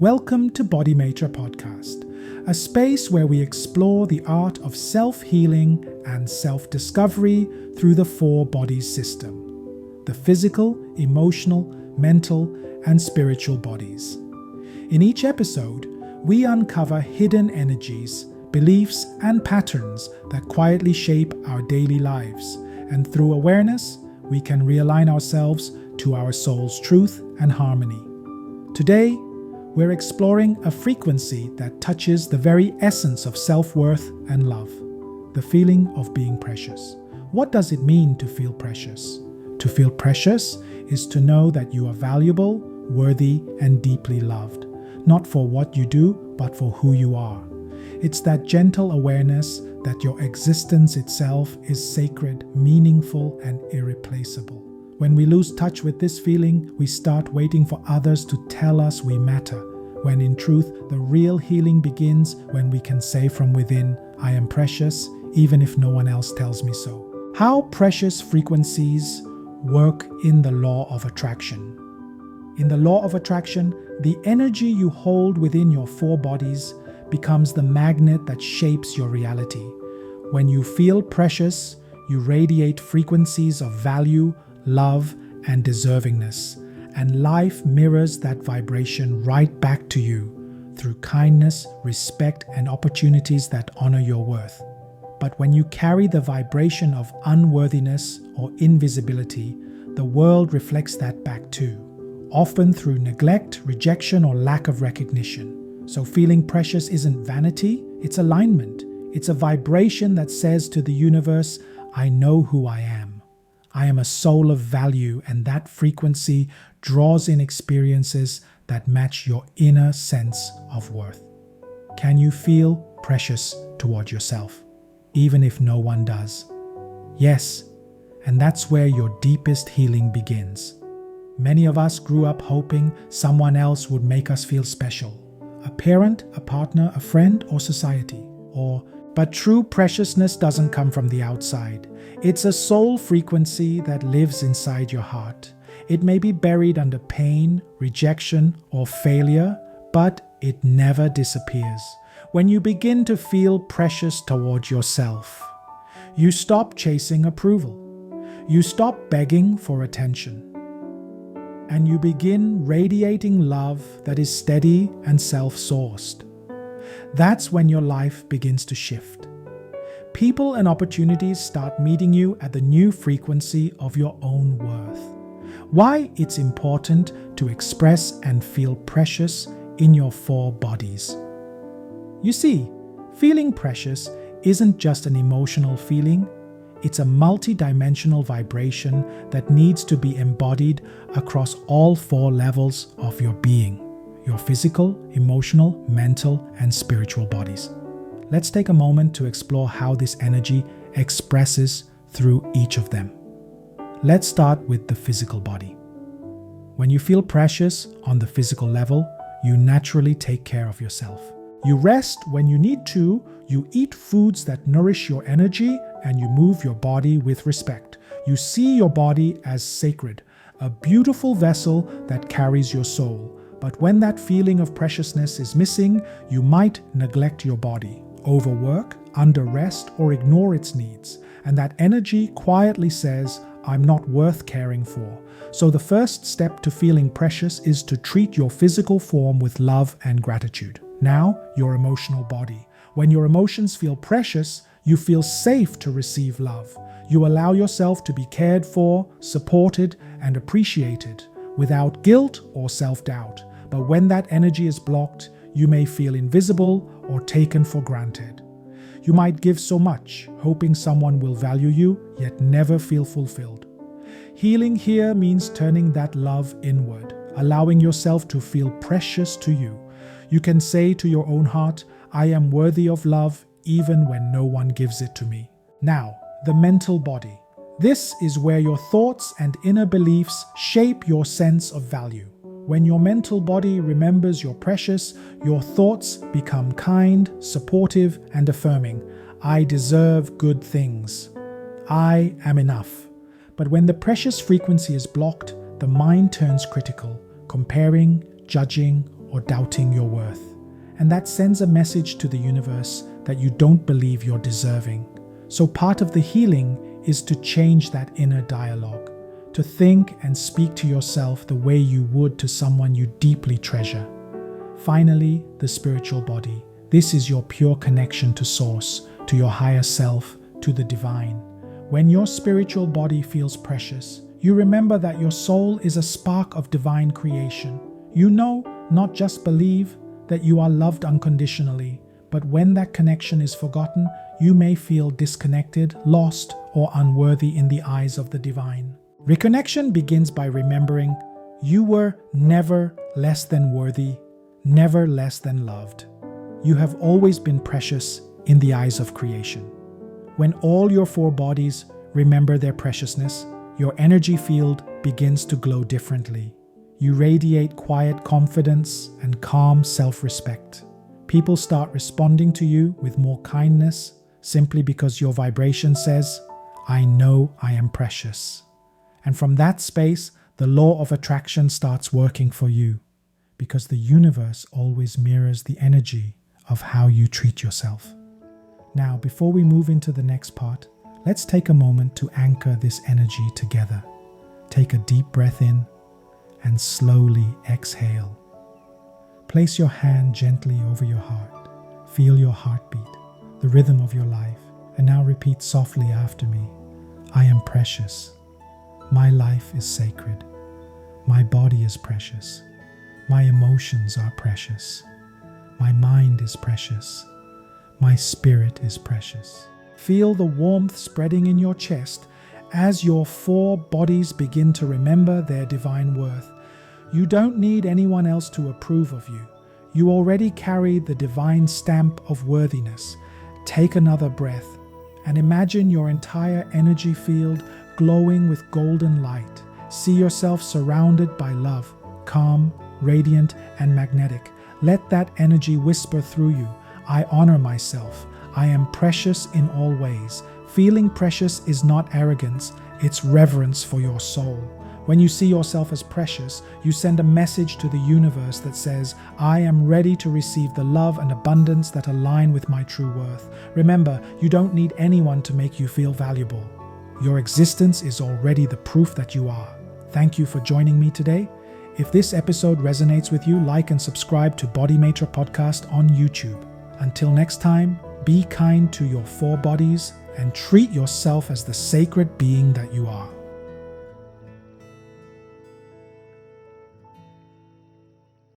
Welcome to BodyMaitre Podcast, a space where we explore the art of self-healing and self-discovery through the 4 bodies system: the physical, emotional, mental, and spiritual bodies. In each episode, we uncover hidden energies, beliefs, and patterns that quietly shape our daily lives, and through awareness, we can realign ourselves to our soul's truth and harmony. Today, we're exploring a frequency that touches the very essence of self-worth and love, the feeling of being precious. What does it mean to feel precious? To feel precious is to know that you are valuable, worthy, and deeply loved, not for what you do, but for who you are. It's that gentle awareness that your existence itself is sacred, meaningful, and irreplaceable. When we lose touch with this feeling, we start waiting for others to tell us we matter, when in truth, the real healing begins when we can say from within, I am precious, even if no one else tells me so. How precious frequencies work in the law of attraction. In the law of attraction, the energy you hold within your 4 bodies becomes the magnet that shapes your reality. When you feel precious, you radiate frequencies of value, love, and deservingness, and life mirrors that vibration right back to you through kindness, respect, and opportunities that honor your worth. But when you carry the vibration of unworthiness or invisibility, the world reflects that back too, often through neglect, rejection, or lack of recognition. So feeling precious isn't vanity, it's alignment. It's a vibration that says to the universe, I know who I am. I am a soul of value, and that frequency draws in experiences that match your inner sense of worth. Can you feel precious toward yourself, even if no one does? Yes, and that's where your deepest healing begins. Many of us grew up hoping someone else would make us feel special. A parent, a partner, a friend, or society. But true preciousness doesn't come from the outside. It's a soul frequency that lives inside your heart. It may be buried under pain, rejection, or failure, but it never disappears. When you begin to feel precious toward yourself, you stop chasing approval. You stop begging for attention. And you begin radiating love that is steady and self-sourced. That's when your life begins to shift. People and opportunities start meeting you at the new frequency of your own worth. Why it's important to express and feel precious in your 4 bodies. You see, feeling precious isn't just an emotional feeling, it's a multi-dimensional vibration that needs to be embodied across all 4 levels of your being: your physical, emotional, mental, and spiritual bodies. Let's take a moment to explore how this energy expresses through each of them. Let's start with the physical body. When you feel precious on the physical level, you naturally take care of yourself. You rest when you need to, you eat foods that nourish your energy, and you move your body with respect. You see your body as sacred, a beautiful vessel that carries your soul. But when that feeling of preciousness is missing, you might neglect your body, overwork, underrest, or ignore its needs. And that energy quietly says, I'm not worth caring for. So the first step to feeling precious is to treat your physical form with love and gratitude. Now, your emotional body. When your emotions feel precious, you feel safe to receive love. You allow yourself to be cared for, supported, and appreciated without guilt or self-doubt. But when that energy is blocked, you may feel invisible or taken for granted. You might give so much, hoping someone will value you, yet never feel fulfilled. Healing here means turning that love inward, allowing yourself to feel precious to you. You can say to your own heart, I am worthy of love even when no one gives it to me. Now, the mental body. This is where your thoughts and inner beliefs shape your sense of value. When your mental body remembers you're precious, your thoughts become kind, supportive, and affirming. I deserve good things. I am enough. But when the precious frequency is blocked, the mind turns critical, comparing, judging, or doubting your worth. And that sends a message to the universe that you don't believe you're deserving. So part of the healing is to change that inner dialogue, to think and speak to yourself the way you would to someone you deeply treasure. Finally, the spiritual body. This is your pure connection to Source, to your higher self, to the divine. When your spiritual body feels precious, you remember that your soul is a spark of divine creation. You know, not just believe, that you are loved unconditionally, but when that connection is forgotten, you may feel disconnected, lost, or unworthy in the eyes of the divine. Reconnection begins by remembering you were never less than worthy, never less than loved. You have always been precious in the eyes of creation. When all your four bodies remember their preciousness, your energy field begins to glow differently. You radiate quiet confidence and calm self-respect. People start responding to you with more kindness simply because your vibration says, I know I am precious. And from that space, the law of attraction starts working for you, because the universe always mirrors the energy of how you treat yourself. Now, before we move into the next part, let's take a moment to anchor this energy together. Take a deep breath in and slowly exhale. Place your hand gently over your heart. Feel your heartbeat, the rhythm of your life, and now repeat softly after me. I am precious. My life is sacred. My body is precious. My emotions are precious. My mind is precious. My spirit is precious. Feel the warmth spreading in your chest as your four bodies begin to remember their divine worth. You don't need anyone else to approve of you. You already carry the divine stamp of worthiness. Take another breath and imagine your entire energy field glowing with golden light. See yourself surrounded by love, calm, radiant, and magnetic. Let that energy whisper through you. I honor myself. I am precious in all ways. Feeling precious is not arrogance, it's reverence for your soul. When you see yourself as precious, you send a message to the universe that says, I am ready to receive the love and abundance that align with my true worth. Remember, you don't need anyone to make you feel valuable. Your existence is already the proof that you are. Thank you for joining me today. If this episode resonates with you, like and subscribe to BodyMaitre Podcast on YouTube. Until next time, be kind to your four bodies and treat yourself as the sacred being that you are.